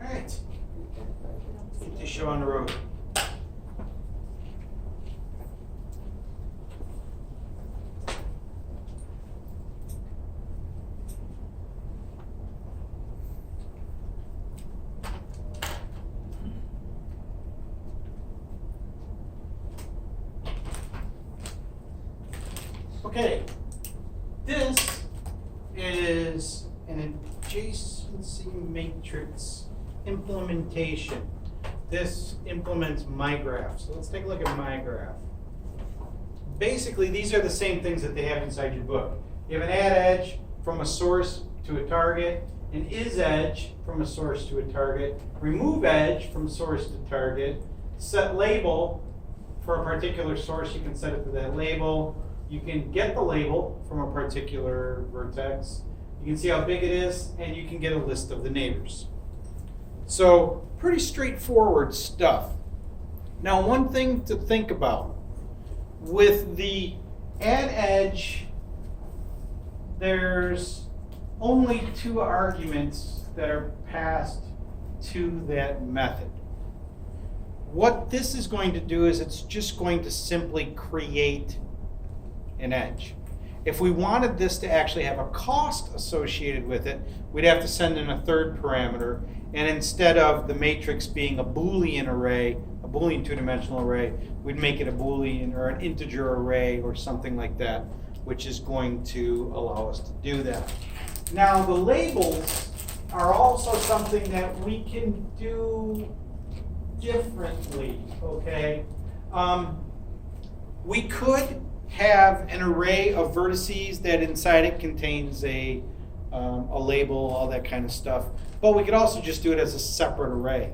All right. Get this show on the road. Okay, this is an adjacency matrix implementation. This implements my graph. So let's take a look at my graph. Basically, these are the same things that they have inside your book. You have an add edge from a source to a target, an is edge from a source to a target, remove edge from source to target, set label for a particular source, you can set it to that label. You can get the label from a particular vertex. You can see how big it is, and you can get a list of the neighbors. So pretty straightforward stuff. Now, one thing to think about with the add edge, there's only 2 arguments that are passed to that method. What this is going to do is it's just going to simply create an edge. If we wanted this to actually have a cost associated with it, we'd have to send in a 3rd parameter, and instead of the matrix being a Boolean array, a Boolean 2-dimensional array, we'd make it a Boolean or an integer array or something like that, which is going to allow us to do that. Now, the labels are also something that we can do differently, okay? We could have an array of vertices that inside it contains a label, all that kind of stuff. But we could also just do it as a separate array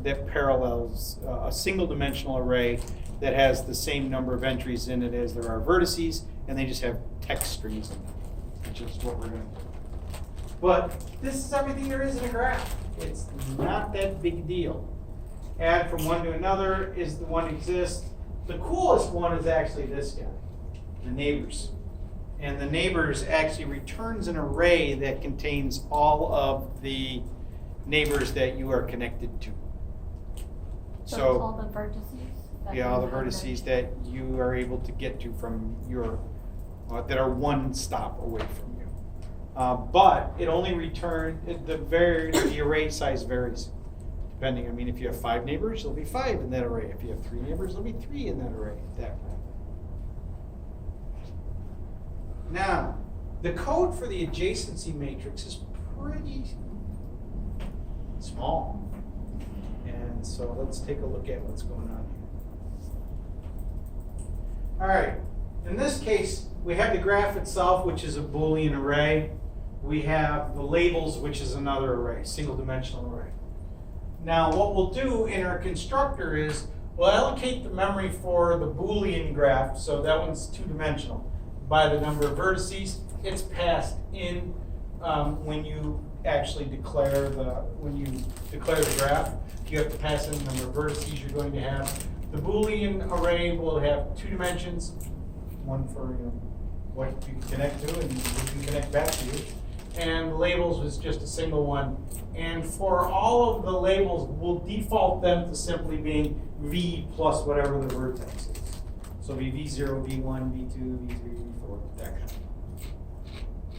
that parallels a single-dimensional array that has the same number of entries in it as there are vertices, and they just have text strings in them, which is what we're going to do. But this is everything there is in a graph. It's not that big a deal. Add from one to another is the one that exists. The coolest one is actually this guy, the neighbors. And the neighbors actually returns an array that contains all of the neighbors that you are connected to. So all the vertices? Yeah, all the vertices that you are able to get to from your, that are one stop away from you. But it only returns, the array size varies. Depending, I mean, if you have 5 neighbors, there'll be 5 in that array. If you have 3 neighbors, there'll be 3 in that array, that kind of thing. Now, the code for the adjacency matrix is pretty small. And so let's take a look at what's going on here. All right, in this case, we have the graph itself, which is a Boolean array. We have the labels, which is another array, single-dimensional array. Now, what we'll do in our constructor is we'll allocate the memory for the Boolean graph, so that one's 2-dimensional, by the number of vertices. It's passed in when you actually declare the graph. You have to pass in the number of vertices you're going to have. The Boolean array will have 2 dimensions, one for what you can connect to and who can connect back to you. And the labels is just a single one. And for all of the labels, we'll default them to simply being V plus whatever the vertex is. So it'll be V0, V1, V2, V3, V4, that kind of thing.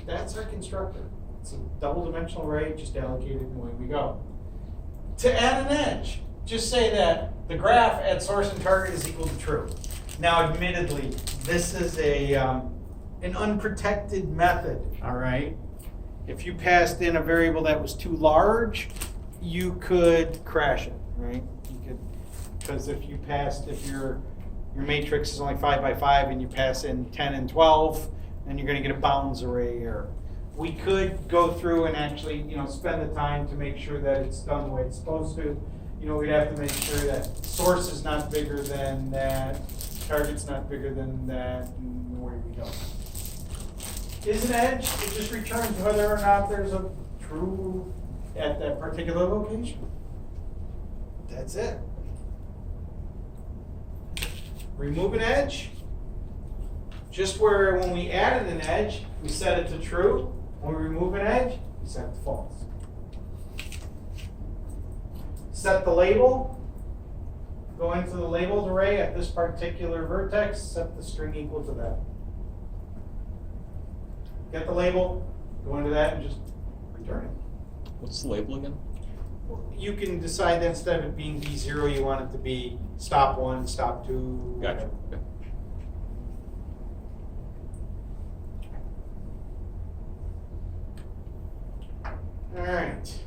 That's our constructor. It's a double-dimensional array, just allocated and away we go. To add an edge, just say that the graph at source and target is equal to true. Now, admittedly, this is an unprotected method, all right? If you passed in a variable that was too large, you could crash it, right? You could, because if your matrix is only 5 by 5 and you pass in 10 and 12, then you're going to get a bounds array error. We could go through and actually, spend the time to make sure that it's done the way it's supposed to. We'd have to make sure that source is not bigger than that, target's not bigger than that, and away we go. Is an edge, it just returns whether or not there's a true at that particular location. That's it. Remove an edge, just where when we added an edge, we set it to true. When we remove an edge, we set it to false. set the label, go into the labeled array at this particular vertex, set the string equal to that. Get the label, go into that and just return it. What's the label again? You can decide that instead of it being V0, you want it to be stop 1, stop 2. Gotcha. Okay. All right.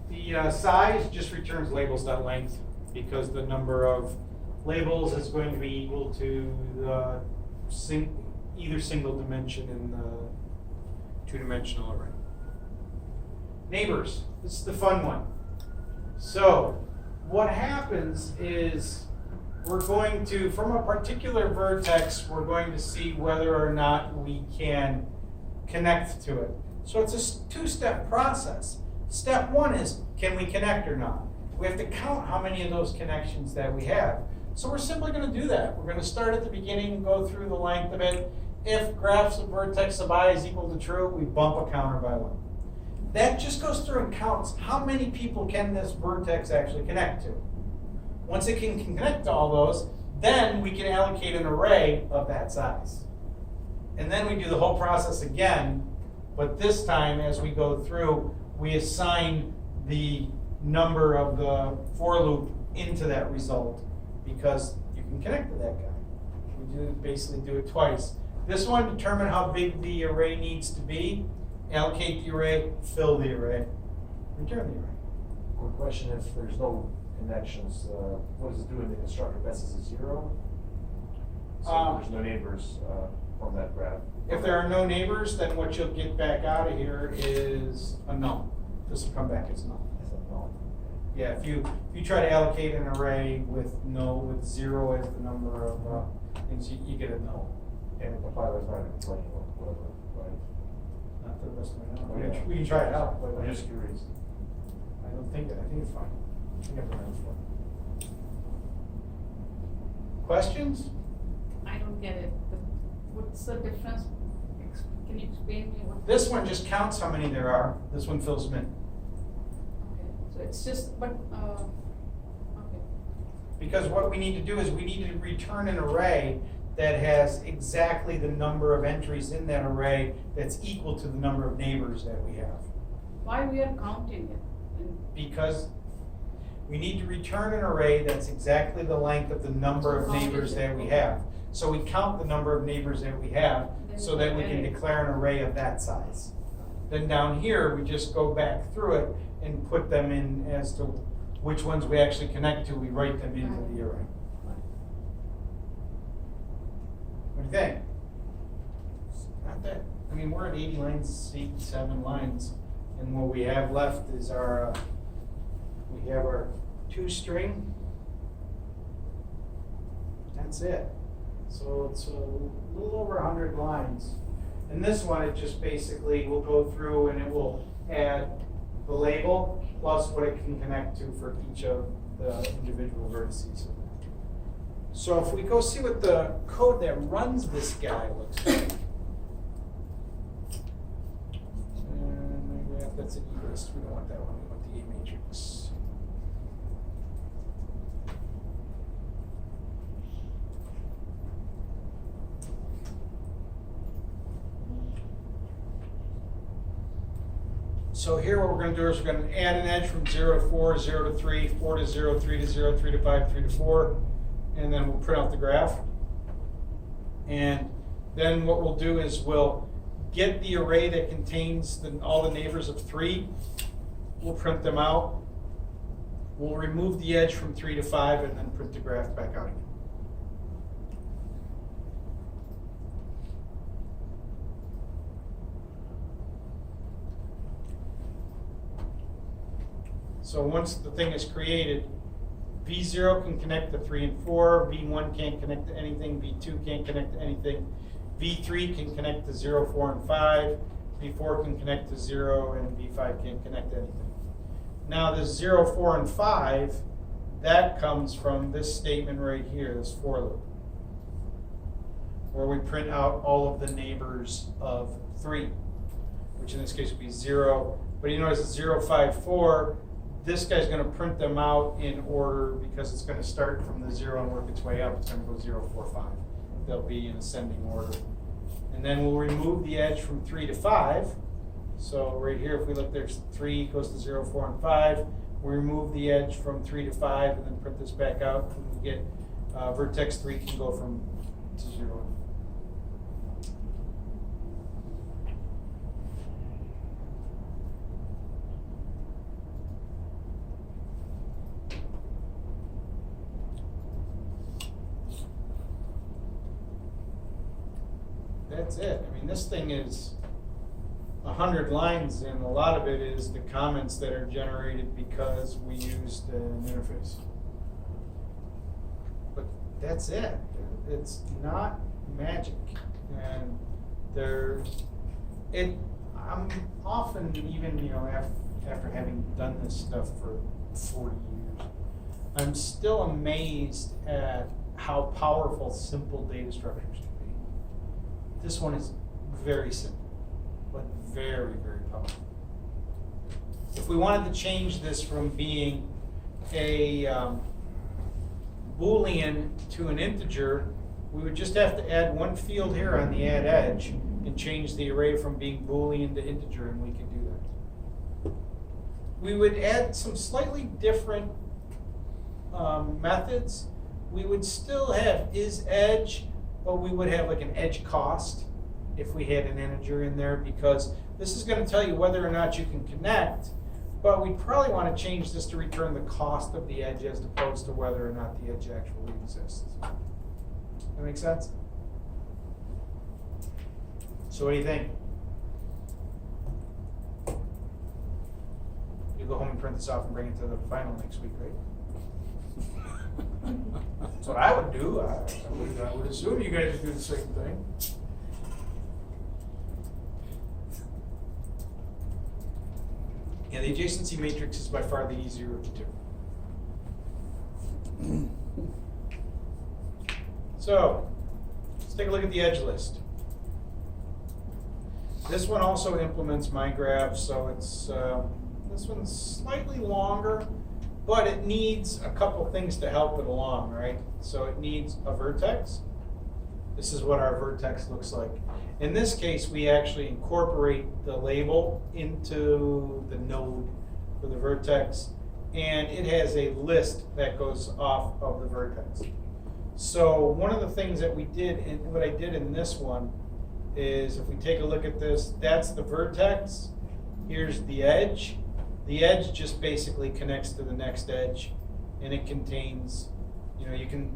The size just returns labels.length because the number of labels is going to be equal to the either single dimension in the two-dimensional array. Neighbors, this is the fun one. So what happens is we're going to, from a particular vertex, we're going to see whether or not we can connect to it. So it's a two-step process. Step one is, can we connect or not? We have to count how many of those connections that we have. So we're simply going to do that. We're going to start at the beginning and go through the length of it. If graphs of vertex of I is equal to true, we bump a counter by 1. That just goes through and counts how many people can this vertex actually connect to. Once it can connect to all those, then we can allocate an array of that size. And then we do the whole process again, but this time as we go through, we assign the number of the for loop into that result because you can connect to that guy. We basically do it twice. This one, determine how big the array needs to be, allocate the array, fill the array, return the array. Quick question, if there's no connections, what does it do in the constructor? Passes a 0? So there's no neighbors from that graph. If there are no neighbors, then what you'll get back out of here is a null. This will come back as null. Is that null? Yeah, if you try to allocate an array with 0 as the number of things, you get a null. And the compiler's not going to play or whatever, right? Not to the best of my Oh, knowledge. yeah. We can try it out, but I'm just curious. I don't think I think it's fine. I think I've run it before. Questions? I don't get it. What's the difference? Can you explain me what? This one just counts how many there are. This one fills them in. Okay, so it's just, but, okay. Because what we need to do is we need to return an array that has exactly the number of entries in that array that's equal to the number of neighbors that we have. Why we are counting it? Because we need to return an array that's exactly the length of the number of neighbors that we have. So we count the number of neighbors that we have so that we can declare an array of that size. Then down here, we just go back through it and put them in as to which ones we actually connect to. We write them into the array. What do you think? Not that, I mean, we're at 80 lines, 87 lines, and what we have left is our, we have our 2-string. That's it. So it's a little over 100 lines. And this one, it just basically will go through and it will add the label plus what it can connect to for each of the individual vertices. So if we go see what the code that runs this guy looks like. And maybe that's an E list. We don't want that one. We want the A matrix. So here what we're going to do is we're going to add an edge from 0 to 4, 0 to 3, 4 to 0, 3 to 0, 3 to 5, 3 to 4. And then we'll print out the graph. And then what we'll do is we'll get the array that contains all the neighbors of 3. We'll print them out. We'll remove the edge from 3 to 5 and then print the graph back out again. So once the thing is created, V0 can connect to 3 and 4, V1 can't connect to anything, V2 can't connect to anything, V3 can connect to 0, 4, and 5, V4 can connect to 0, and V5 can't connect to anything. Now this 0, 4, and 5, that comes from this statement right here, this for loop, where we print out all of the neighbors of 3, which in this case would be 0, but you notice 0, 5, 4, this guy's gonna print them out in order because it's gonna start from the 0 and work its way up. It's gonna go 0, 4, 5. They'll be in ascending order. And then we'll remove the edge from 3 to 5. So right here, if we look, there's 3 goes to 0, 4, and 5. We remove the edge from 3 to 5 and then print this back out. And we get vertex 3 can go from to 0. That's it. I mean, this thing is 100 lines, and a lot of it is the comments that are generated because we used an interface. But that's it. It's not magic, and I'm often, even after having done this stuff for 40 years, I'm still amazed at how powerful simple data structures can be. This one is very simple, but very, very powerful. If we wanted to change this from being a Boolean to an integer, we would just have to add one field here on the add edge and change the array from being Boolean to integer, and we could do that. We would add some slightly different methods. We would still have isEdge, but we would have like an edge cost if we had an integer in there, because this is going to tell you whether or not you can connect, but we probably want to change this to return the cost of the edge as opposed to whether or not the edge actually exists. That make sense? So what do you think? You go home and print this off and bring it to the final next week, right? That's what I would do. I would assume you guys would do the same thing. Yeah, the adjacency matrix is by far the easier of the two. So, let's take a look at the edge list. This one also implements my graph, so it's this one's slightly longer, but it needs a couple things to help it along, right? So it needs a vertex. This is what our vertex looks like. In this case, we actually incorporate the label into the node for the vertex, and it has a list that goes off of the vertex. So one of the things that we did, and what I did in this one, is if we take a look at this, that's the vertex. Here's the edge. The edge just basically connects to the next edge, and it contains, you can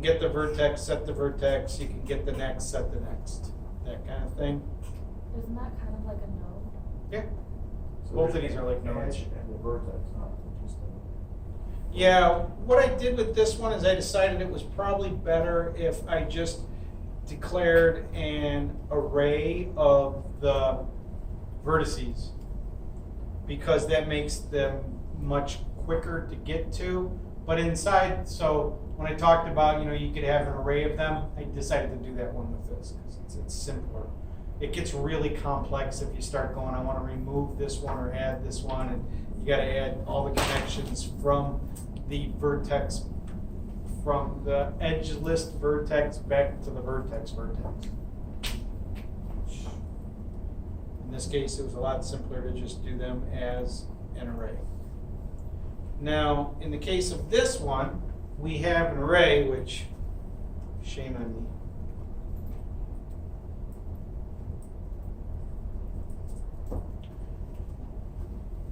get the vertex, set the vertex, you can get the next, set the next, that kind of thing. Isn't that kind of like a node? Yeah. So Both of there's these are like the nodes. edge and the vertex, not just Yeah, what I did with this one is I decided it was probably better if I just declared an array of the vertices, because that makes them much quicker to get to. But inside, so when I talked about, you could have an array of them, I decided to do that one with this because it's simpler. It gets really complex if you start going, I want to remove this one or add this one, and you got to add all the connections from the vertex, from the edge list vertex back to the vertex vertex. In this case, it was a lot simpler to just do them as an array. Now, in the case of this one, we have an array, which, shame on me.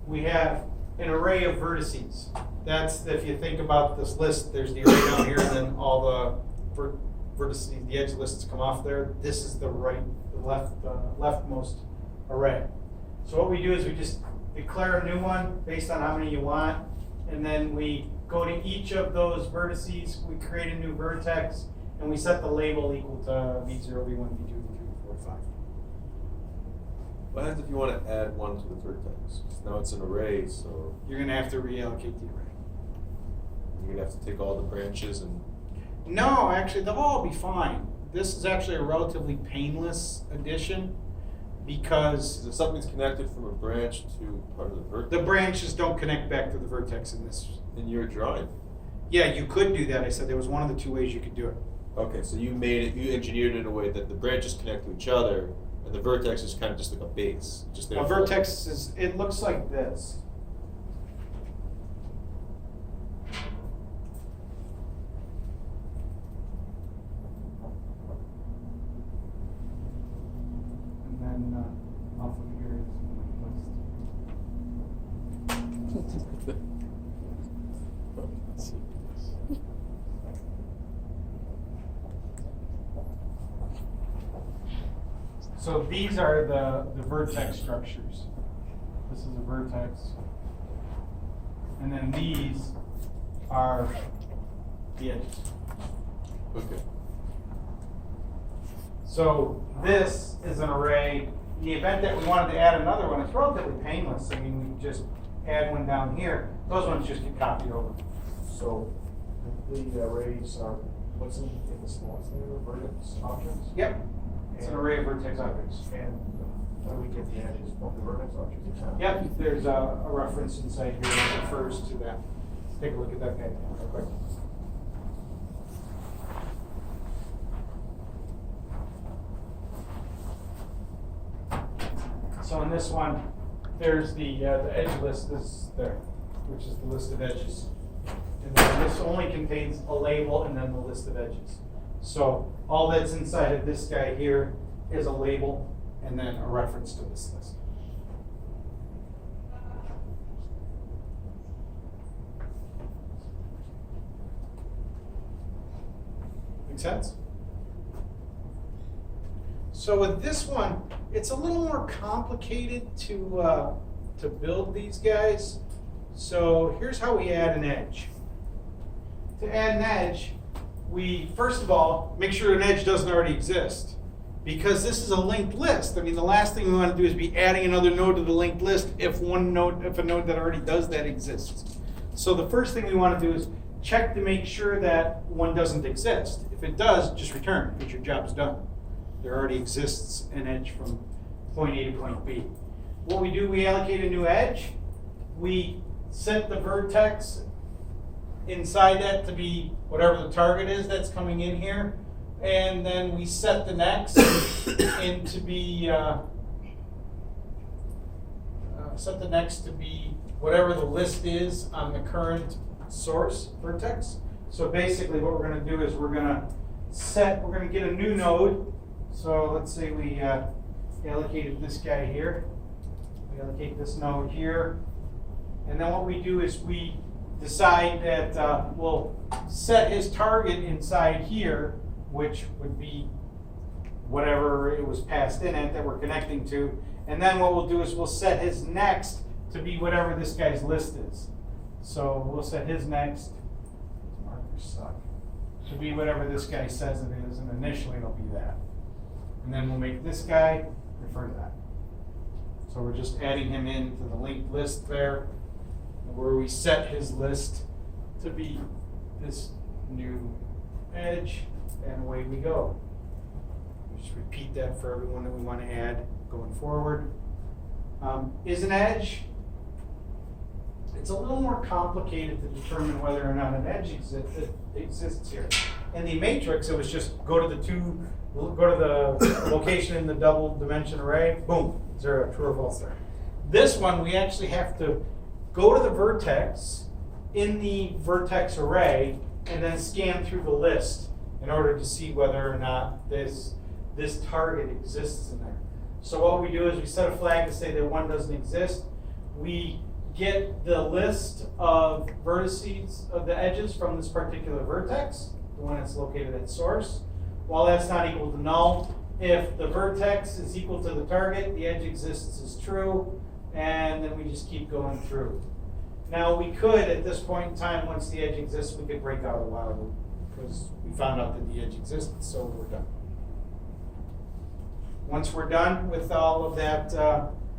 We have an array of vertices. That's, if you think about this list, there's the array down here, and then all the vertices, the edge lists come off there. This is the leftmost array. So what we do is we just declare a new one based on how many you want, and then we go to each of those vertices, we create a new vertex, and we set the label equal to V0, V1, V2, V3, V4, V5. What happens if you want to add one to the vertex? 'Cause now it's an array, so You're going to have to reallocate the array. you're going to have to take all the branches and... No, actually, they'll all be fine. This is actually a relatively painless addition. because If something's connected from a branch to part of the vertex. the branches don't connect back to the vertex in this. In your drawing. Yeah, you could do that. I said there was one of the two ways you could do it. Okay, so you engineered it in a way that the branches connect to each other, and the vertex is kind of just like a base, just there. A vertex is, it looks like this. And then off of here is my list. Let's see. So these are the vertex structures. This is a vertex. And then these are the edges. Okay. So this is an array. In the event that we wanted to add another one, it's relatively painless. I mean, we just add one down here. Those ones just get copied over. So the arrays are, what's in the slots there, vertex objects? Yep. It's an array of vertex objects. And how do we get the edges of the vertex objects? Yep, there's a reference inside here that refers to that. Let's take a look at that guy real quick. So in this one, there's the edge list is there, which is the list of edges. And then this only contains a label and then the list of edges. So all that's inside of this guy here is a label and then a reference to this list. Make sense? So with this one, it's a little more complicated to build these guys. So here's how we add an edge. To add an edge, we first of all make sure an edge doesn't already exist, because this is a linked list. I mean, the last thing we want to do is be adding another node to the linked list if a node that already does that exists. So the first thing we want to do is check to make sure that one doesn't exist. If it does, just return, because your job's done. There already exists an edge from point A to point B. What we do, we allocate a new edge. We set the vertex inside that to be whatever the target is that's coming in here. And then we set the next in to be whatever the list is on the current source vertex. So basically what we're going to do is we're going to get a new node. So let's say we allocated this guy here. We allocate this node here. And then what we do is we decide that we'll set his target inside here, which would be whatever it was passed in at that we're connecting to. And then what we'll do is we'll set his next to be whatever this guy's list is. So we'll set his next, markers suck, to be whatever this guy says it is, and initially it'll be that. And then we'll make this guy refer to that. So we're just adding him into the linked list there, where we set his list to be this new edge, and away we go. We just repeat that for everyone that we want to add going forward. Is an edge? It's a little more complicated to determine whether or not an edge exists here. In the matrix, it was just go to the location in the double dimension array, boom, zero, true or false there. This one, we actually have to go to the vertex in the vertex array and then scan through the list in order to see whether or not this target exists in there. So what we do is we set a flag to say that one doesn't exist. We get the list of vertices of the edges from this particular vertex, the one that's located at source. While that's not equal to null, if the vertex is equal to the target, the edge exists as true, and then we just keep going through. Now we could, at this point in time, once the edge exists, we could break out a while loop, because we found out that the edge existed, so we're done. Once we're done with all of that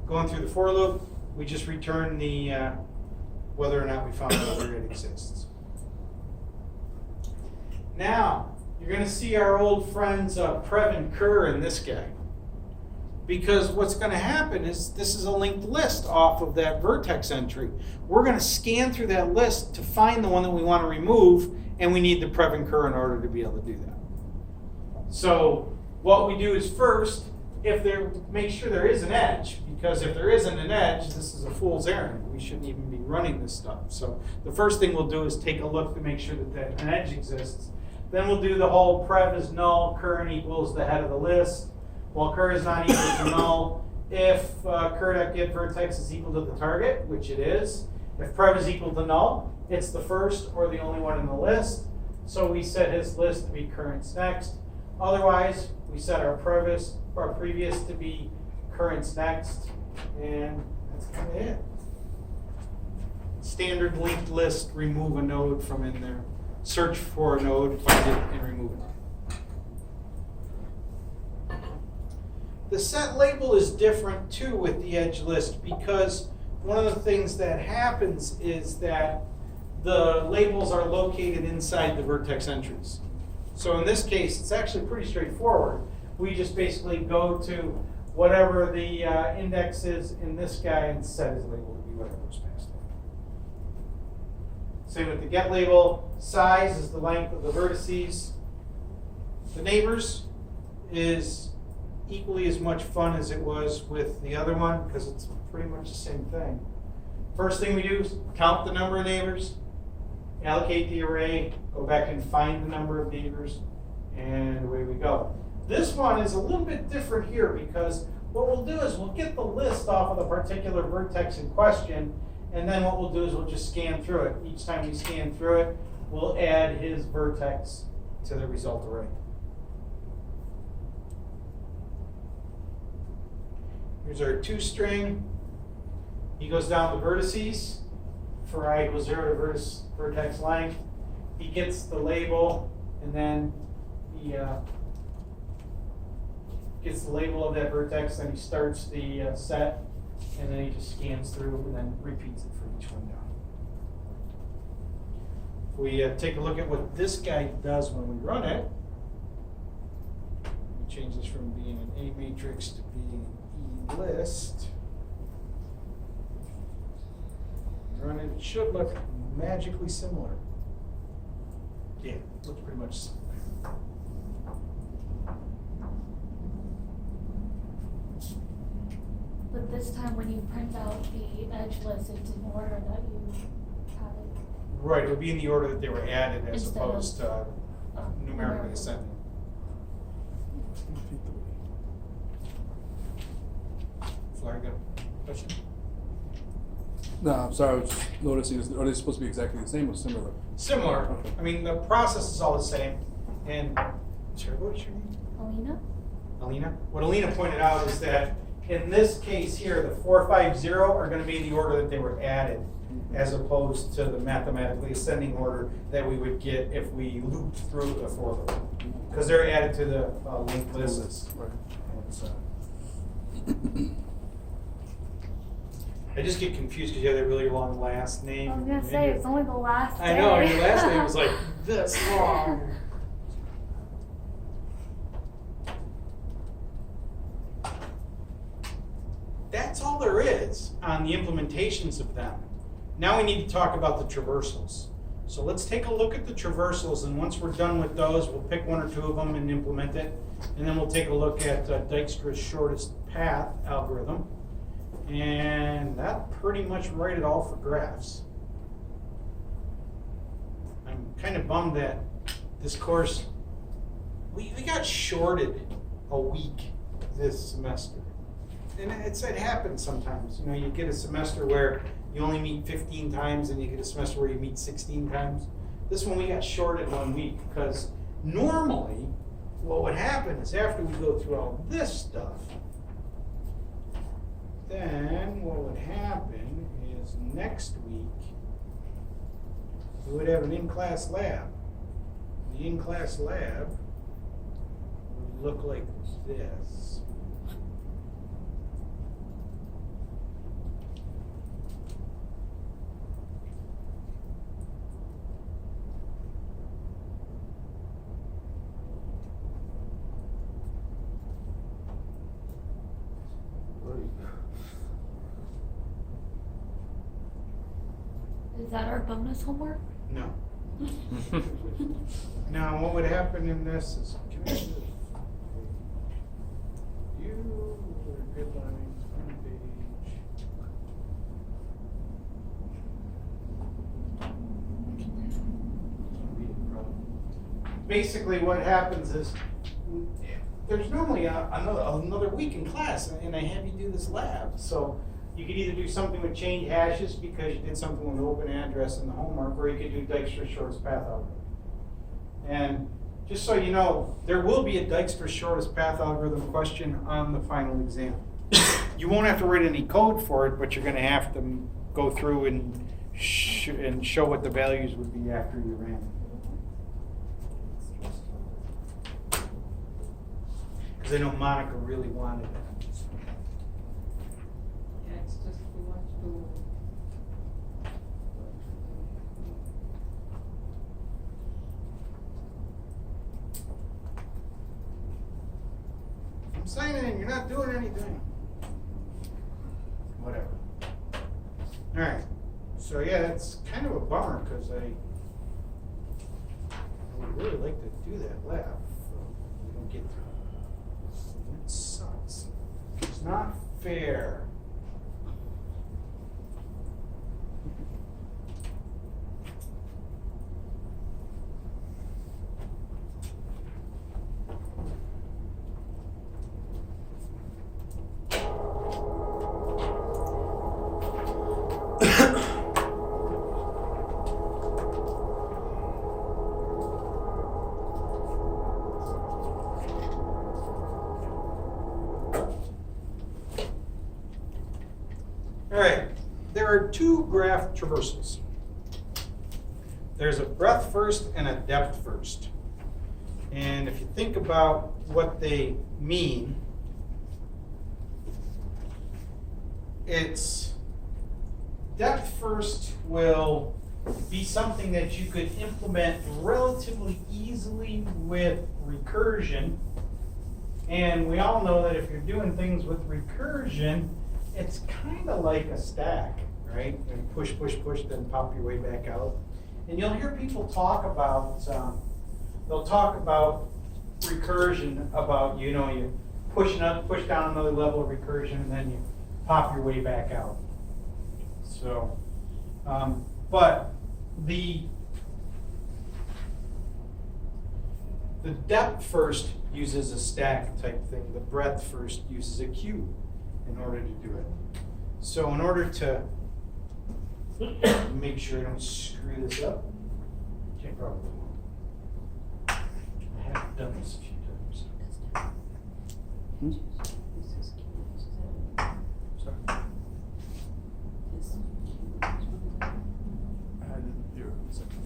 going through the for loop, we just return the whether or not we found out whether it exists. Now, you're going to see our old friends Prev and Kerr in this guy. Because what's going to happen is this is a linked list off of that vertex entry. We're going to scan through that list to find the one that we want to remove, and we need the prev and cur in order to be able to do that. So what we do is first, make sure there is an edge, because if there isn't an edge, this is a fool's errand. We shouldn't even be running this stuff. So the first thing we'll do is take a look to make sure that an edge exists. Then we'll do the whole prev is null, current equals the head of the list. Well, cur is not equal to null. If cur.get vertex is equal to the target, which it is. If prev is equal to null, it's the first or the only one in the list. So we set his list to be currents next. Otherwise, we set our previous to be currents next, and that's kind of it. Standard linked list, remove a node from in there. Search for a node, find it, and remove it. The set label is different too with the edge list, because one of the things that happens is that the labels are located inside the vertex entries. So in this case, it's actually pretty straightforward. We just basically go to whatever the index is in this guy and set his label to be whatever was passed in. Same with the get label. Size is the length of the vertices. The neighbors is equally as much fun as it was with the other one, because it's pretty much the same thing. First thing we do is count the number of neighbors, allocate the array, go back and find the number of neighbors, and away we go. This one is a little bit different here, because what we'll do is we'll get the list off of the particular vertex in question, and then what we'll do is we'll just scan through it. Each time we scan through it, we'll add his vertex to the result array. Here's our toString. He goes down the vertices for I equals 0 to vertex length. He gets the label, and then he gets the label of that vertex, then he starts the set, and then he just scans through and then repeats it for each one down. If we take a look at what this guy does when we run it, we change this from being an A matrix to being an E list. Run it, it should look magically similar. Yeah, it looks pretty much similar. But this time when you print out the edge list, it's in order that you have it. Right, it would be in the order that they were added as Instead of, opposed to numerically ascending. Flyer, got a question? No, I'm sorry, I was just noticing, are they supposed to be exactly the same or similar? Similar. Okay. I mean, the process is all the same. And, sorry, what's your name? Alina? Alina? What Alina pointed out is that in this case here, the 450 are going to be the order that they were added, as opposed to the mathematically ascending order that we would get if we looped through the for loop. Because they're added to the linked lists. Right. I just get confused because you have that really long last name. I was gonna say, it's only the last I know, day. your last name was like this long. That's all there is on the implementations of them. Now we need to talk about the traversals. So let's take a look at the traversals, and once we're done with those, we'll pick one or two of them and implement it. And then we'll take a look at Dijkstra's shortest path algorithm. And that pretty much write it all for graphs. I'm kind of bummed that this course, we got shorted a week this semester. And it happens sometimes. You know, you get a semester where you only meet 15 times and you get a semester where you meet 16 times. This one we got shorted 1 week because normally what would happen is after we go through all this stuff, then what would happen is next week we would have an in-class lab. The in-class lab would look like this. Is that our bonus homework? No. Now, what would happen in this is, can I do you, grid lines, one page. Basically, what happens is, there's normally another week in class, and I have you do this lab. So you could either do something with chained hashes because you did something with open address in the homework, or you could do Dijkstra's shortest path algorithm. And just so you know, there will be a Dijkstra's shortest path algorithm question on the final exam. You won't have to write any code for it, but you're going to have to go through and show what the values would be after you ran it. Because I know Monica really wanted that. Yeah, it's just we want to. I'm signing, you're not doing anything. Whatever. Alright, so yeah, it's kind of a bummer because I would really like to do that lab. We don't get to. It sucks. It's not fair. All right, there are two graph traversals. There's a breadth first and a depth first. And if you think about what they mean, it's depth first will be something that you could implement relatively easily with recursion. And we all know that if you're doing things with recursion, it's kind of like a stack, right? And push, push, push, then pop your way back out. And you'll hear people talk about, they'll talk about recursion, about, you push down another level of recursion, and then you pop your way back out. So, but the depth first uses a stack type thing. The breadth first uses a cube in order to do it. So in order to make sure I don't screw this up, which I probably won't. I have done this a few times. Sorry. I didn't hear it a second.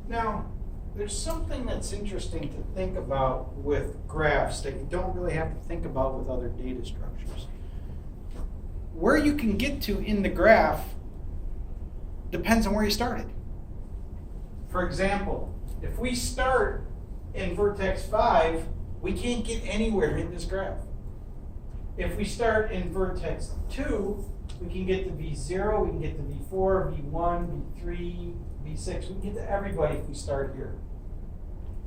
Now, there's something that's interesting to think about with graphs that you don't really have to think about with other data structures. Where you can get to in the graph depends on where you started. For example, if we start in vertex 5, we can't get anywhere in this graph. If we start in vertex 2, we can get to V0, we can get to V4, V1, V3, V6. We can get to everybody if we start here.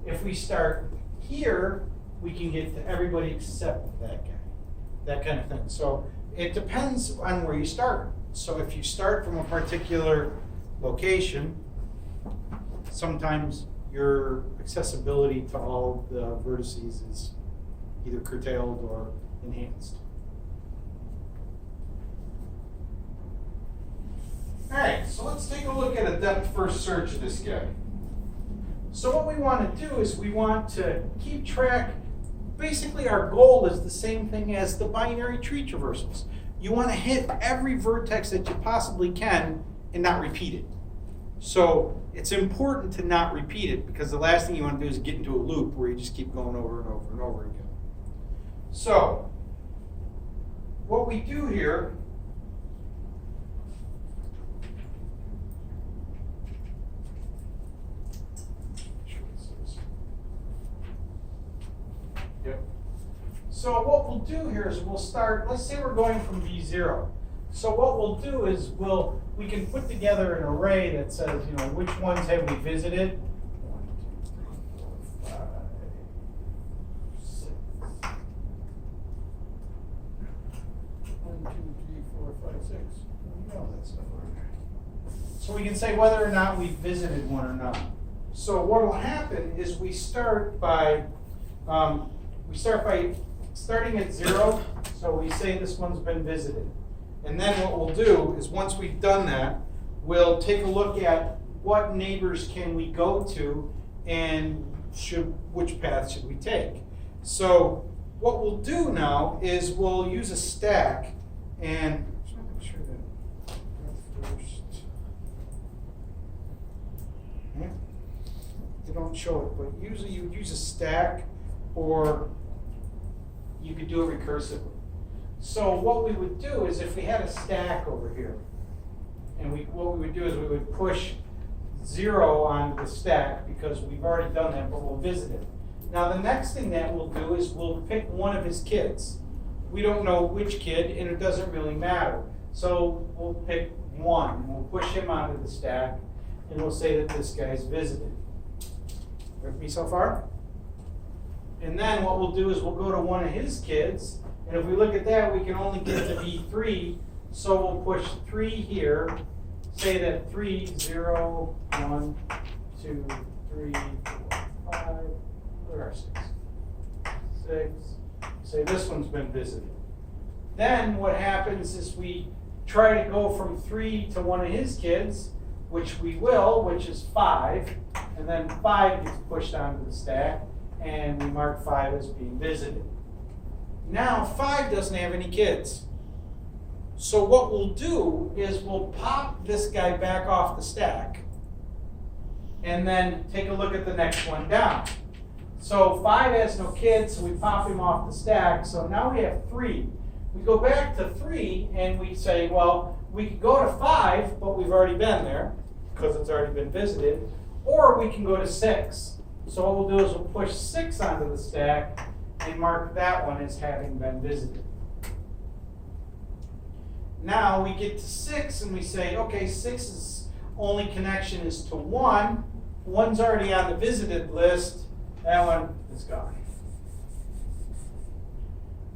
If we start here, we can get to everybody except that guy. That kind of thing. So it depends on where you start. So if you start from a particular location, sometimes your accessibility to all the vertices is either curtailed or enhanced. All right, so let's take a look at a depth first search of this guy. So what we want to do is we want to keep track. Basically, our goal is the same thing as the binary tree traversals. you want to hit every vertex that you possibly can and not repeat it. So it's important to not repeat it, because the last thing you want to do is get into a loop where you just keep going over and over and over again. So what we do here So what we'll do here is we'll start, let's say we're going from V0. So what we'll do is we can put together an array that says, you know, which ones have we visited? 1, 2, 3, 4, 5, 6. 1, 2, 3, 4, 5, 6. You know that stuff over there. So we can say whether or not we visited one or not. So what will happen is we start by starting at 0, so we say this one's been visited. And then what we'll do is once we've done that, we'll take a look at what neighbors can we go to and which path should we take. So what we'll do now is we'll use a stack, and just making sure that first. Yeah. They don't show it, but usually you would use a stack, or you could do it recursively. So what we would do is if we had a stack over here, and what we would do is we would push 0 onto the stack, because we've already done that, but we'll visit it. Now the next thing that we'll do is we'll pick one of his kids. We don't know which kid, and it doesn't really matter. So we'll pick 1, we'll push him onto the stack, and we'll say that this guy's visited. With me so far? And then what we'll do is we'll go to one of his kids, and if we look at that, we can only get to V3, so we'll push 3 here, say that 3, 0, 1, 2, 3, 4, 5, where are 6? 6, say this one's been visited. Then what happens is we try to go from 3 to one of his kids, which we will, which is 5, and then 5 gets pushed onto the stack, and we mark 5 as being visited. Now 5 doesn't have any kids. So what we'll do is we'll pop this guy back off the stack, and then take a look at the next one down. So 5 has no kids, so we pop him off the stack. So now we have 3. We go back to 3 and we say, well, we could go to 5, but we've already been there because it's already been visited, or we can go to 6. So what we'll do is we'll push 6 onto the stack and mark that one as having been visited. Now we get to 6 and we say, okay, 6's only connection is to 1. 1's already on the visited list. That one is gone.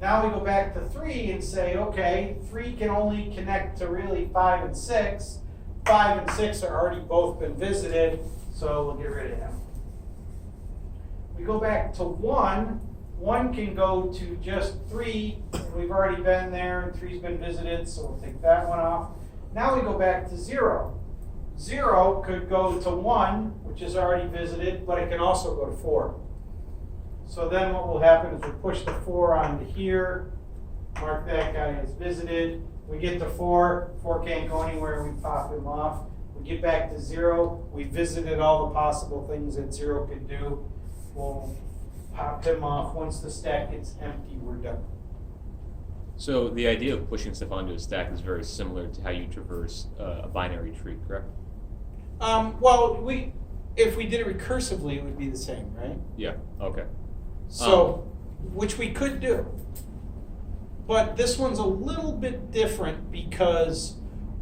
Now we go back to 3 and say, okay, 3 can only connect to really 5 and 6. 5 and 6 are already both been visited, so we'll get rid of him. We go back to 1. 1 can go to just 3, and we've already been there, and 3's been visited, so we'll take that one off. Now we go back to 0. 0 could go to 1, which is already visited, but it can also go to 4. So then what will happen is we push the 4 onto here, mark that guy as visited. We get to 4, 4 can't go anywhere, we pop him off. We get back to 0, we visited all the possible things that 0 could do. We'll pop him off. Once the stack gets empty, we're done. So the idea of pushing stuff onto a stack is very similar to how you traverse a binary tree, correct? Well, if we did it recursively, it would be the same, right? Yeah, okay. So, which we could do. But this one's a little bit different because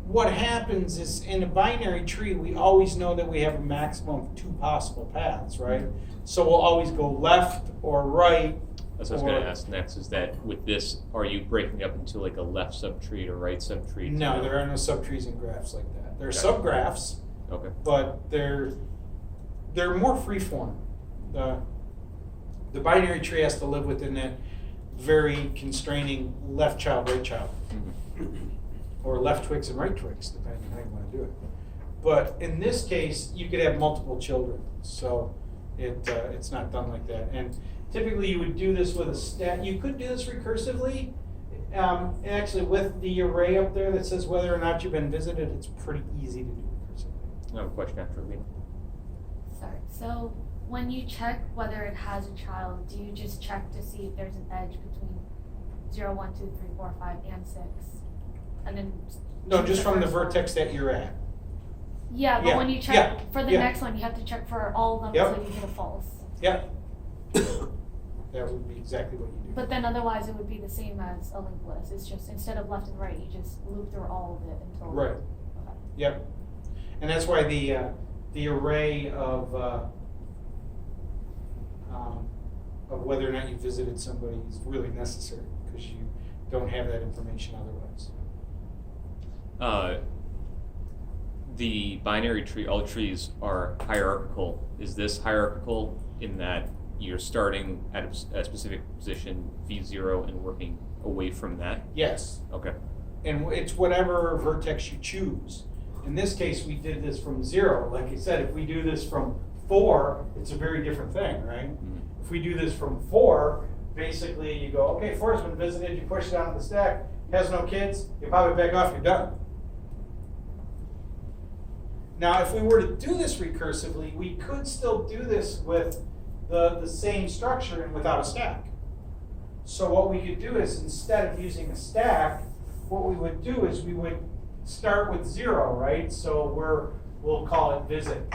what happens is in a binary tree, we always know that we have a maximum of 2 possible paths, right? So we'll always go left or right. That's what I was going to ask next, is that with this, are you breaking up into like a left subtree or right subtree? No, there are no subtrees in graphs like that. There are Okay. subgraphs, Okay. but they're more freeform. The binary tree has to live within that very constraining left child, right child. Mhm. Or left Twix and right Twix, depending on how you want to do it. But in this case, you could have multiple children, so it's not done like that. And typically, you would do this with a stack. You could do this recursively. Actually, with the array up there that says whether or not you've been visited, it's pretty easy to do recursively. I have a question after Lena. Sorry, so when you check whether it has a child, do you just check to see if there's an edge between 0, 1, 2, 3, 4, 5, and 6? And then. No, choose just from the first one? vertex that you're at. Yeah, but Yeah, when you check yeah, for the yeah. next one, you have to check for all of them Yep. until you get a false. Yep. That would be exactly what you do. But then otherwise it would be the same as a linked list. It's just instead of left and right, you just loop through all of it until. Right. Okay. Yep. And that's why the array of whether or not you visited somebody is really necessary, because you don't have that information otherwise. The binary tree, all trees are hierarchical. Is this hierarchical in that you're starting at a specific position, V0, and working away from that? Yes. Okay. And it's whatever vertex you choose. In this case, we did this from 0. Like I said, if we do this from 4, it's a very different thing, right? Mhm. If we do this from 4, basically you go, okay, 4's been visited, you push it down to the stack, has no kids, you pop it back off, you're done. Now, if we were to do this recursively, we could still do this with the same structure and without a stack. So what we could do is, instead of using a stack, what we would do is we would start with 0, right? So we'll call it visit.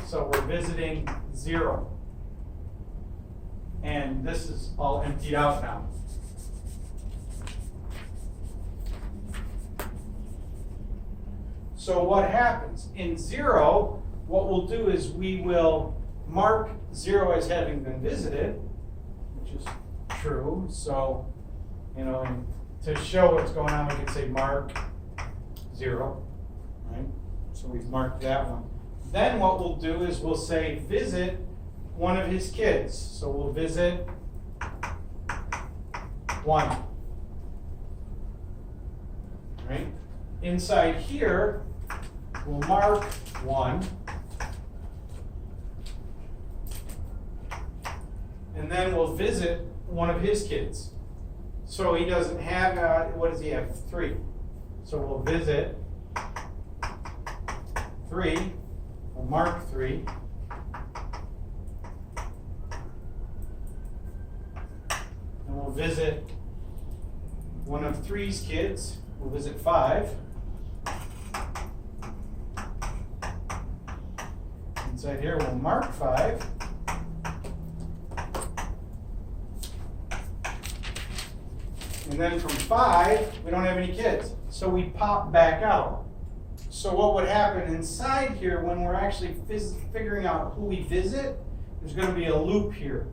So we're visiting 0. And this is all emptied out now. So what happens? In 0, what we'll do is we will mark 0 as having been visited, which is true. So, and to show what's going on, we can say mark 0, right? So we've marked that one. Then what we'll do is we'll say visit one of his kids. So we'll visit 1. Right? Inside here, we'll mark 1. And then we'll visit one of his kids. So he doesn't have, what does he have? 3. So we'll visit 3. We'll mark 3. And we'll visit one of 3's kids. We'll visit 5. Inside here, we'll mark 5. And then from 5, we don't have any kids. So we pop back out. So what would happen inside here, when we're actually figuring out who we visit, there's going to be a loop here,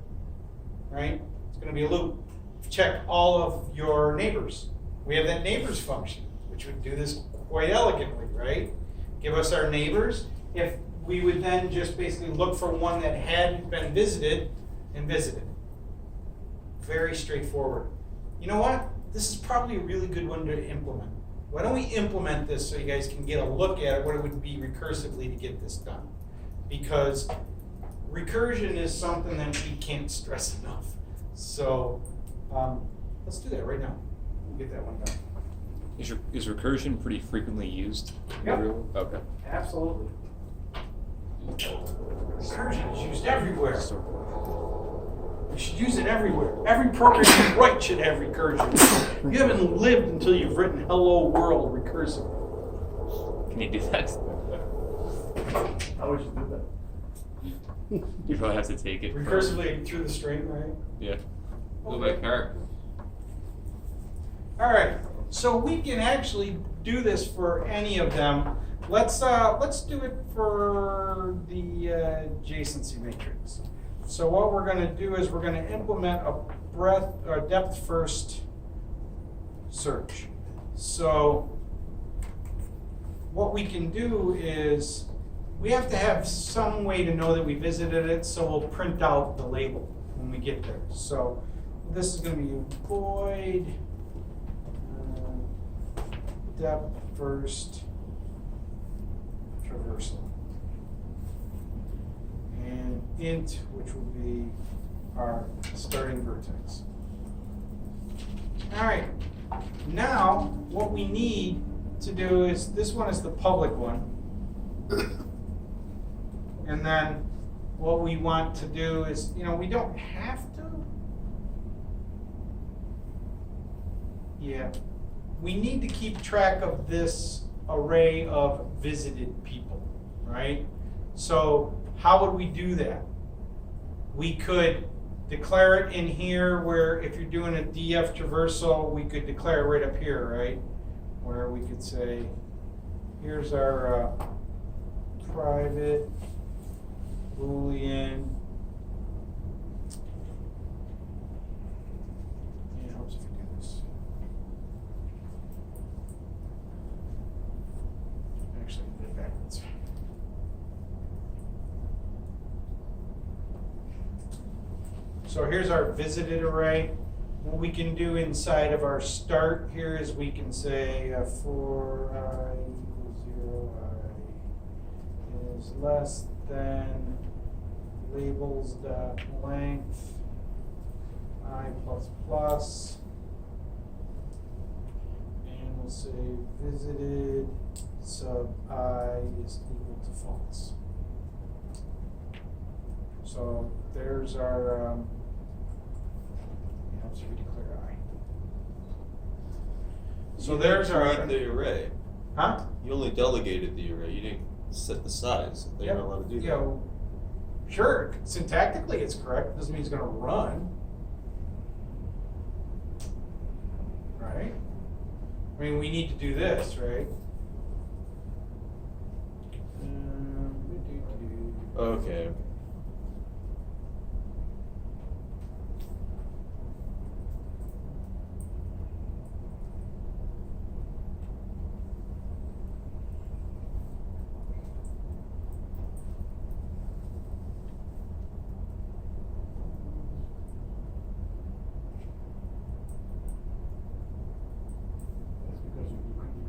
right? It's going to be a loop. Check all of your neighbors. We have that neighbors function, which would do this quite elegantly, right? Give us our neighbors. If we would then just basically look for one that had been visited and visited. Very straightforward. You know what? This is probably a really good one to implement. Why don't we implement this so you guys can get a look at it, what it would be recursively to get this done? Because recursion is something that we can't stress enough. So let's do that right now. We'll get that one done. Is recursion pretty frequently used? Yep. Okay. Absolutely. Recursion is used everywhere. You should use it everywhere. Every program you write should have recursion. You haven't lived until you've written "Hello World" recursively. Can you do that? I wish you did that. You probably have to take it. Recursively through the string, right? Yeah. Go by character. All right. So we can actually do this for any of them. Let's do it for the adjacency matrix. So what we're going to do is we're going to implement a depth first search. So what we can do is we have to have some way to know that we visited it, so we'll print out the label when we get there. So this is going to be void depth first traversal. And int, which will be our starting vertex. All right, Now, what we need to do is, this one is the public one. And then what we want to do is, we don't have to. Yeah. We need to keep track of this array of visited people, right? So how would we do that? We could declare it in here where if you're doing a DF traversal, we could declare it right up here, right? Where we could say, here's our private Boolean. Yeah, it helps if you do this. Actually, I did it backwards. So here's our visited array. What we can do inside of our start here is we can say for I equals 0, I is less than labels dot length I plus plus, and we'll say visited sub I is equal to false. So there's our so we declare I. So there's our create the array. Huh? You only delegated the array. You didn't set the size. They're not allowed to do that. Yeah, sure. Syntactically, it's correct. Doesn't mean it's going to run, right? I mean, we need to do this, right? Okay.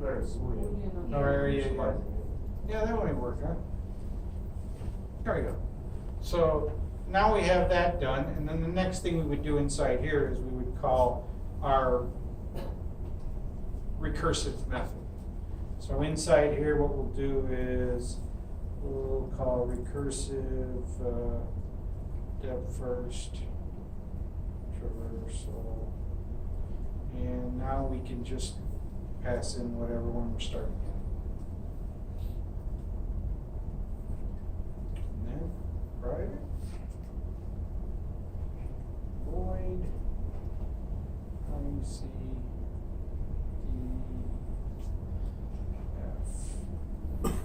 That's because you declare a Boolean. No, yeah, that might work, huh? There we go. So now we have that done, and then the next thing we would do inside here is we would call our recursive method. So inside here, what we'll do is we'll call recursive depth first traversal, and now we can just pass in whatever one we're starting in. And then private void IC DF.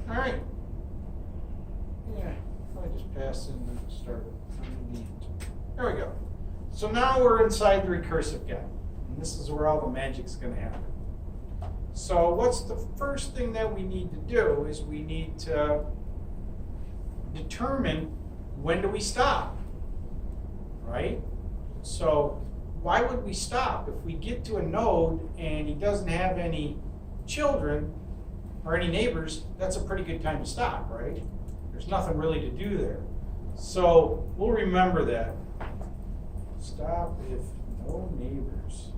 All right. Yeah, I just pass in the start. There we go. So now we're inside the recursive guy. And this is where all the magic's going to happen. So what's the first thing that we need to do is we need to determine when do we stop, right? So why would we stop? If we get to a node and he doesn't have any children or any neighbors, that's a pretty good time to stop, right? There's nothing really to do there. So we'll remember that. Stop if no neighbors.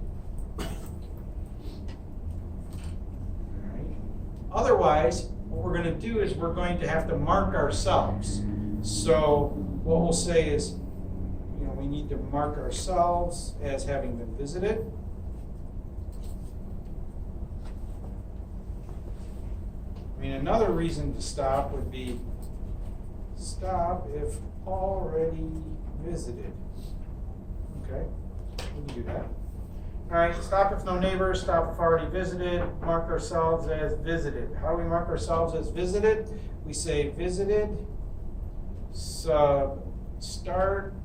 Alright. Otherwise, what we're going to do is we're going to have to mark ourselves. So what we'll say is, we need to mark ourselves as having been visited. I mean, another reason to stop would be stop if already visited. Okay, we can do that. All right, stop if no neighbors, stop if already visited, mark ourselves as visited. How do we mark ourselves as visited? We say visited sub start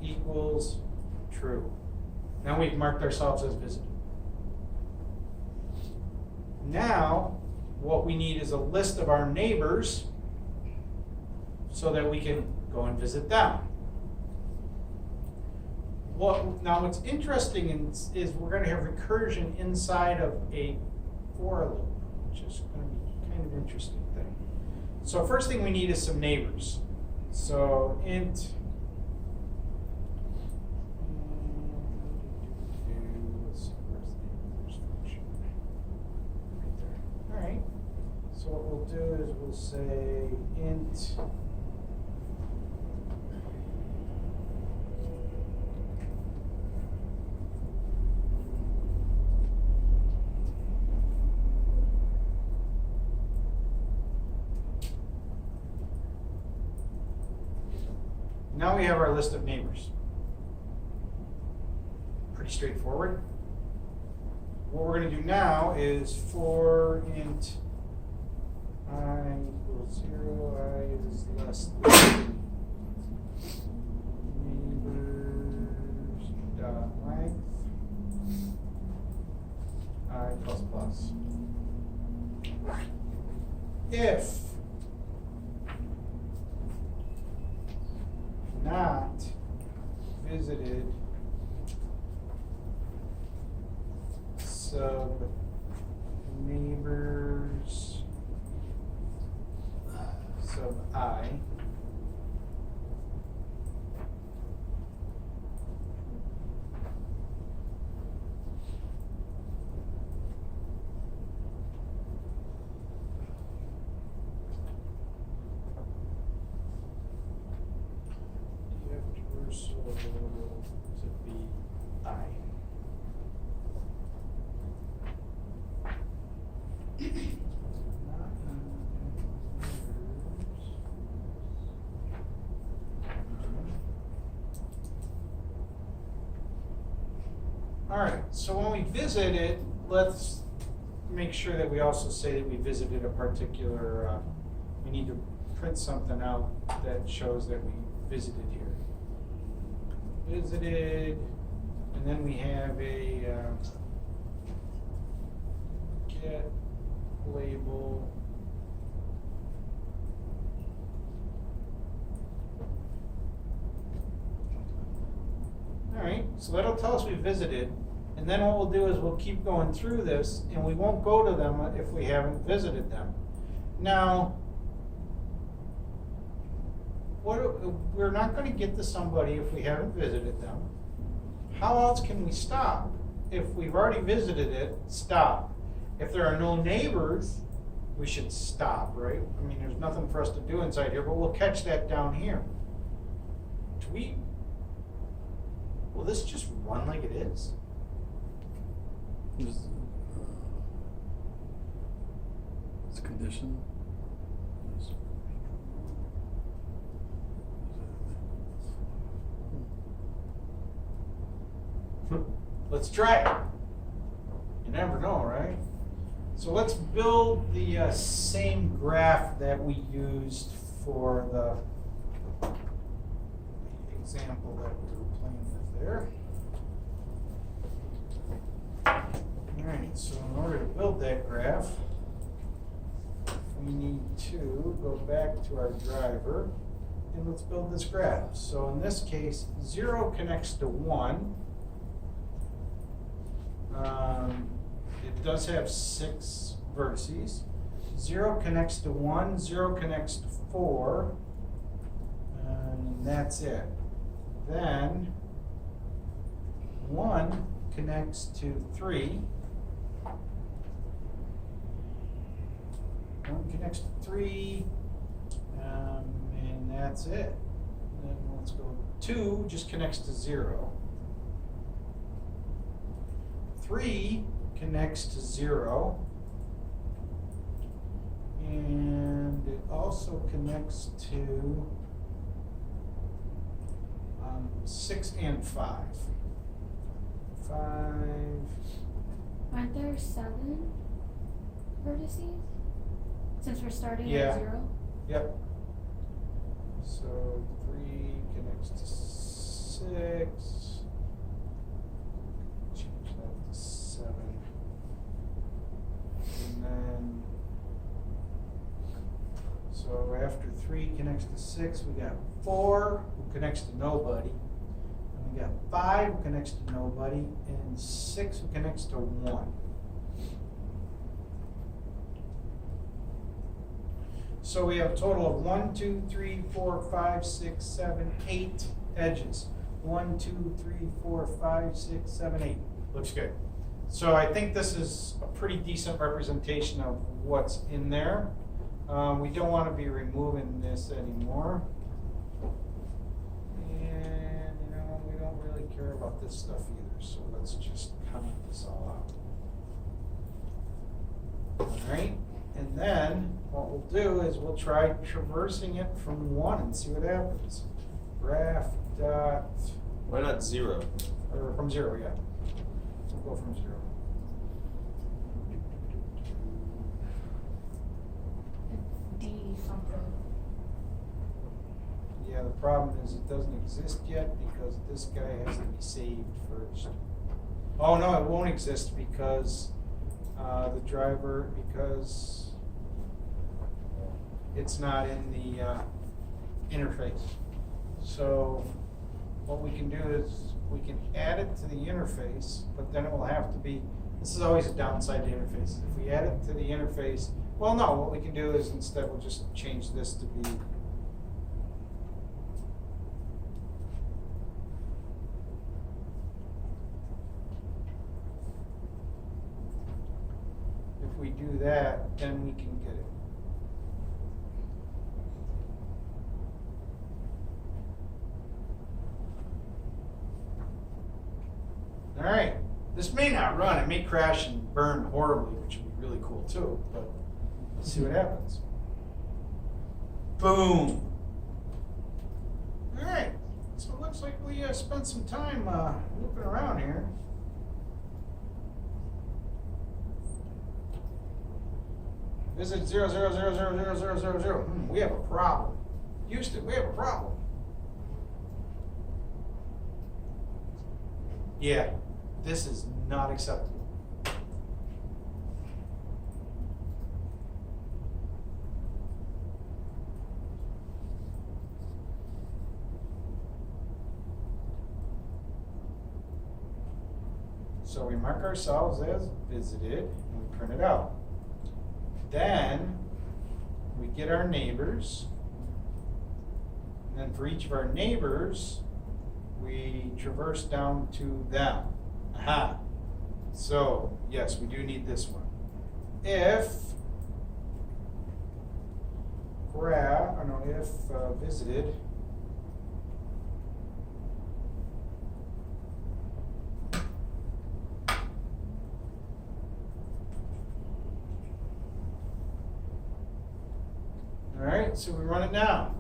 equals true. Now we've marked ourselves as visited. Now, what we need is a list of our neighbors so that we can go and visit them. Now what's interesting is we're going to have recursion inside of a for loop, which is going to be kind of an interesting thing. So first thing we need is some neighbors. So int. Let's see, where's the first function? Right there. All right. So what we'll do is we'll say int. Now we have our list of neighbors. Pretty straightforward. What we're going to do now is for int I equals 0, I is less than neighbors dot length I plus plus. If not visited sub neighbors sub I to be I. All right, so when we visit it, let's make sure that we also say that we visited a particular, we need to print something out that shows that we visited here. Visited, and then we have a get label all right, so that'll tell us we visited, and then what we'll do is we'll keep going through this, and we won't go to them if we haven't visited them. Now, we're not going to get to somebody if we haven't visited them. How else can we stop? If we've already visited it, stop. If there are no neighbors, we should stop, right? I mean, there's nothing for us to do inside here, but we'll catch that down here. Will this just run like it is? It's a condition. Let's try it. You never know, right? So let's build the same graph that we used for the example that we were playing with there. All right, so in order to build that graph, we need to go back to our driver and let's build this graph. So in this case, 0 connects to 1. It does have 6 vertices. 0 connects to 1, 0 connects to 4, and that's it. Then 1 connects to 3. 1 connects to 3, and that's it. And then let's go 2 just connects to 0. 3 connects to 0, and it also connects to 6 and 5. 5. Aren't there 7 vertices? Since we're starting Yeah. at 0? Yep. So 3 connects to 6. Change that to 7. And then, so after 3 connects to 6, we got 4 who connects to nobody. And we got 5 who connects to nobody, and 6 who connects to 1. So we have a total of 1, 2, 3, 4, 5, 6, 7, 8 edges. 1, 2, 3, 4, 5, 6, 7, 8. Looks good. So I think this is a pretty decent representation of what's in there. We don't want to be removing this anymore. And, you know, we don't really care about this stuff either, so let's just comment this all out. All right, and then what we'll do is we'll try traversing it from 1 and see what happens. Graph dot, Why not 0? or from 0, yeah. We'll go from 0. It's D something. Yeah, the problem is it doesn't exist yet because this guy has to be saved first. Oh no, it won't exist because because it's not in the interface. So what we can do is we can add it to the interface, but then it will have to be, this is always a downside to interfaces. If we add it to the interface, well no, what we can do is instead we'll just change this to be if we do that, then we can get it. All right, this may not run, it may crash and burn horribly, which would be really cool too, but let's see what happens. Boom. All right, so it looks like we spent some time looping around here. Visit 0, 0, 0, 0, 0, 0, 0, 0. We have a problem. Houston, we have a problem. Yeah, this is not acceptable. So we mark ourselves as visited and we print it out. Then we get our neighbors. And then for each of our neighbors, we traverse down to them. Aha. So, yes, we do need this one. If visited all right, so we run it now.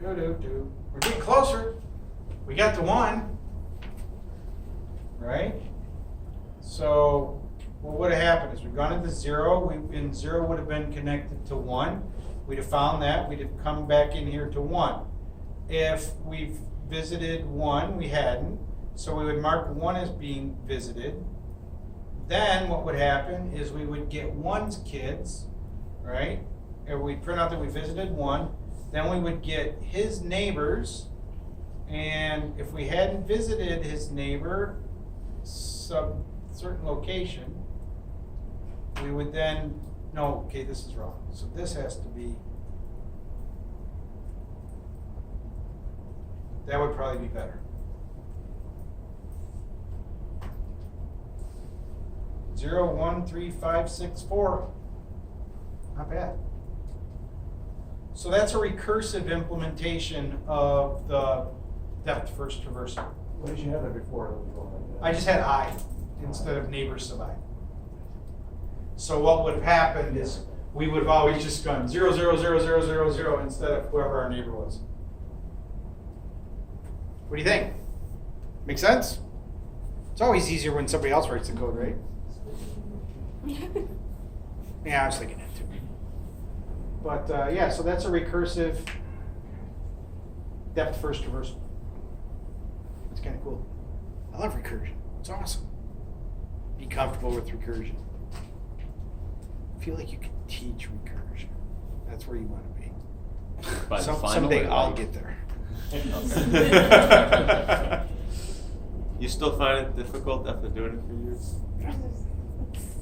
We're getting closer. We got to 1, right? So what would have happened is we've gone into 0. And 0 would have been connected to 1. We'd have found that. We'd have come back in here to 1. If we've visited 1, we hadn't. So we would mark 1 as being visited. Then what would happen is we would get 1's kids, right? And we'd print out that we visited 1. Then we would get his neighbors, and if we hadn't visited his neighbor some certain location, we would then, no, okay, this is wrong. So this has to be, that would probably be better. 0, 1, 3, 5, 6, 4. Not bad. So that's a recursive implementation of the depth first traversal. What did you have there before? I just had I instead of neighbors sub I. So what would have happened is we would have always just gone 0, 0, 0, 0, 0, 0 instead of whoever our neighbor was. What do you think? Make sense? It's always easier when somebody else writes the code, right? Yeah, I was thinking that too. But yeah, so that's a recursive depth first traversal. It's kind of cool. I love recursion. It's awesome. Be comfortable with recursion. I feel like you could teach recursion. That's where you want to be. By the final Someday or I'll like- get there. Okay. You still find it difficult after doing it for years?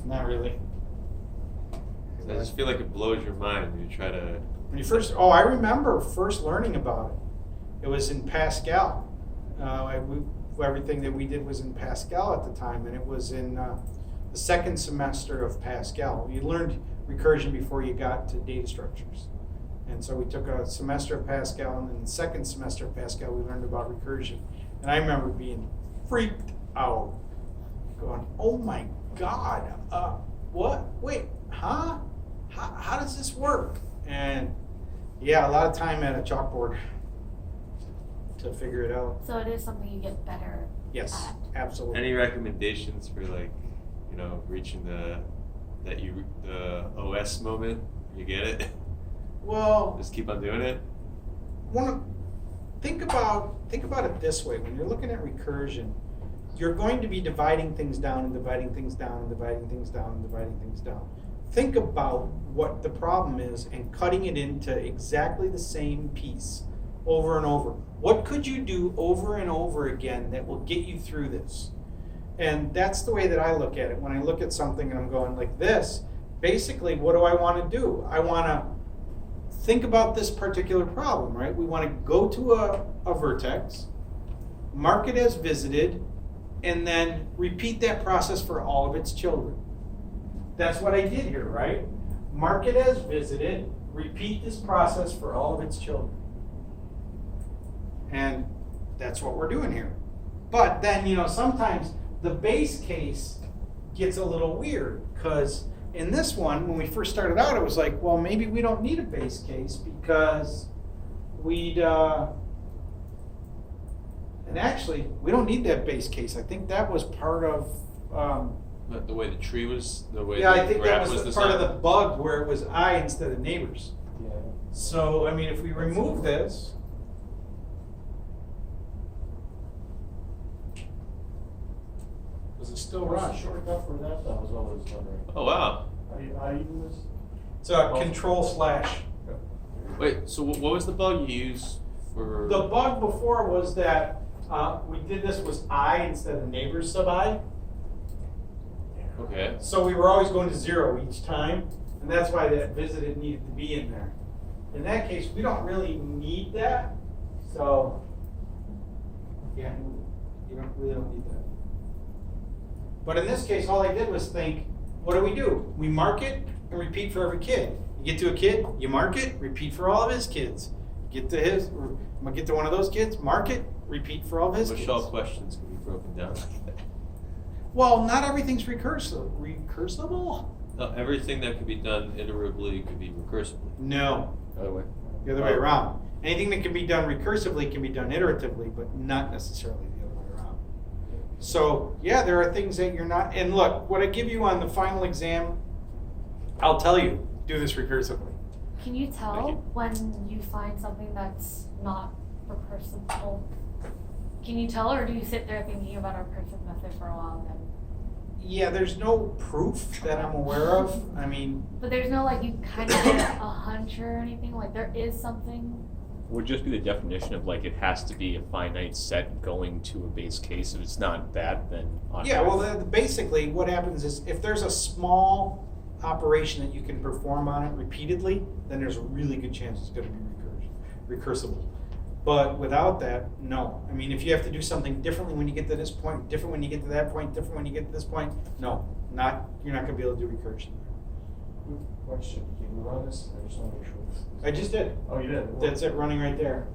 Not really. I just feel like it blows your mind when you try to. When you first, I remember first learning about it. It was in Pascal. Everything that we did was in Pascal at the time, and it was in the second semester of Pascal. You learned recursion before you got to data structures. And so we took a semester of Pascal, and in the second semester of Pascal, we learned about recursion. And I remember being freaked out, going, oh my God, what? Wait, huh? How does this work? And yeah, a lot of time at a chalkboard to figure it out. So it is something you get better Yes, at. absolutely. Any recommendations for reaching the OS moment? You get it? Well, Just keep on doing it. think about it this way. When you're looking at recursion, you're going to be dividing things down and dividing things down and dividing things down and dividing things down. Think about what the problem is and cutting it into exactly the same piece over and over. What could you do over and over again that will get you through this? And that's the way that I look at it. When I look at something and I'm going like this, basically what do I want to do? I want to think about this particular problem, right? We want to go to a vertex, mark it as visited, and then repeat that process for all of its children. That's what I did here, right? Mark it as visited, repeat this process for all of its children. And that's what we're doing here. But then, sometimes the base case gets a little weird, because in this one, when we first started out, it was like, well, maybe we don't need a base case because we'd, and actually, we don't need that base case. I think that was part of, But the way the tree was, the way yeah, the I think graph that was was part of designed. the bug where it was I instead of neighbors. Yeah. So, I mean, if we remove this, does it still What's run? the shortcut for that? I was always wondering. Oh wow! How do you do this? It's a control/. Wait, so what was the bug you used for? The bug before was that we did this was I instead of neighbors sub I. Okay. So we were always going to 0 each time, and that's why that visited needed to be in there. In that case, we don't really need that, so yeah, you really don't need that. But in this case, all I did was think, what do? We mark it and repeat for every kid. You get to a kid, you mark it, repeat for all of his kids. Get to one of those kids, mark it, repeat for all of his Wish kids. all questions can be broken down like that. Well, not everything's recursable. No, everything that can be done iteratively could be recursively. No, Other way. the other way around. Anything that can be done recursively can be done iteratively, but not necessarily the other way around. So, yeah, there are things that you're not, and look, what I give you on the final exam, I'll tell you, do this recursively. Can you tell Thank you. when you find something that's not recursable? Can you tell, or do you sit there thinking about a recursive method for a while and then? Yeah, there's no proof that I'm aware of. I mean, But there's no you kind of get a hunch or anything, there is something. Would just be the definition of it has to be a finite set going to a base case. If it's not that, then yeah, well, basically what happens is if there's a small operation that you can perform on it repeatedly, then there's a really good chance it's going to be recursable. But without that, no. I mean, if you have to do something differently when you get to this point, different when you get to that point, different when you get to this point, no, you're not going to be able to do recursion. Quick question, can you run this? I just want to make sure. I just did. Oh, you did? That's it running right there.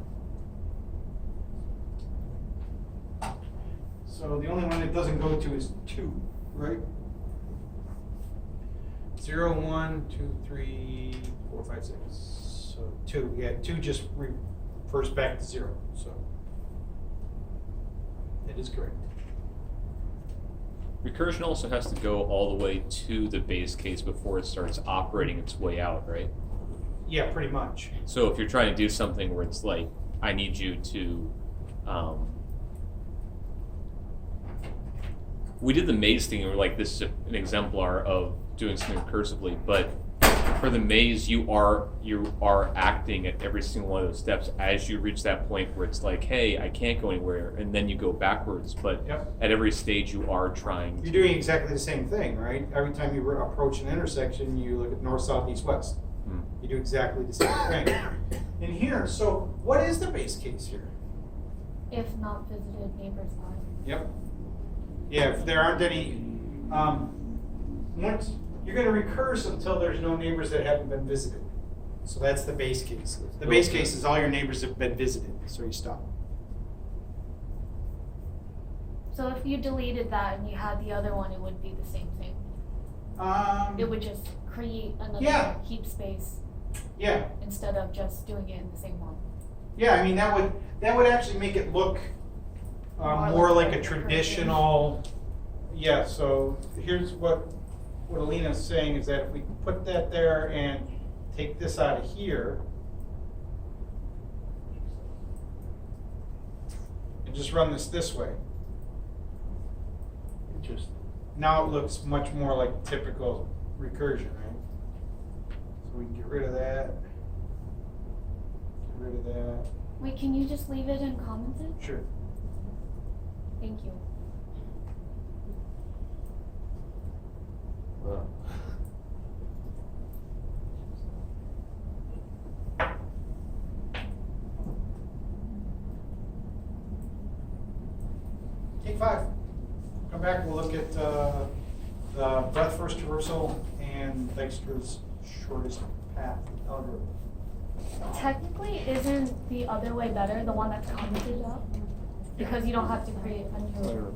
So the only one it doesn't go to is 2, right? 0, 1, 2, 3, 4, 5, 6. So 2, yeah, 2 just refers back to 0. So it is correct. recursion also has to go all the way to the base case before it starts operating its way out, right? Yeah, pretty much. So if you're trying to do something where it's I need you to, we did the maze thing, and we're this is an exemplar of doing something recursively, but For the maze, you are acting at every single one of those steps as you reach that point where it's like, hey, I can't go anywhere, and then you go backwards. But Yep. at every stage, you are trying. You're doing exactly the same thing, right? Every time you approach an intersection, you look at north, south, east, west. Hmm. You do exactly the same thing. In here, so what is the base case here? If not visited, neighbors are. Yep. Yeah, if there aren't any, once, you're gonna recurse until there's no neighbors that haven't been visited. So that's the base case. The base case is all your neighbors have been visited, so you stop. So if you deleted that and you had the other one, it would be the same thing. It would just create another Yeah. heap space Yeah, instead of just doing it in the same one. yeah, I mean, that would actually make it look more like a traditional, yeah, so here's what Alina's saying is that if we put that there and take this out of here and just run this way, now it looks much more like typical recursion, right? So we can get rid of that. Get rid of that. Wait, can you just leave it in commented? Sure. Thank you. Wow. Take 5. Come back, we'll look at the breadth first traversal and Dijkstra's shortest path algorithm. Technically, isn't the other way better, the one that's commented up? Because you don't have to create a new.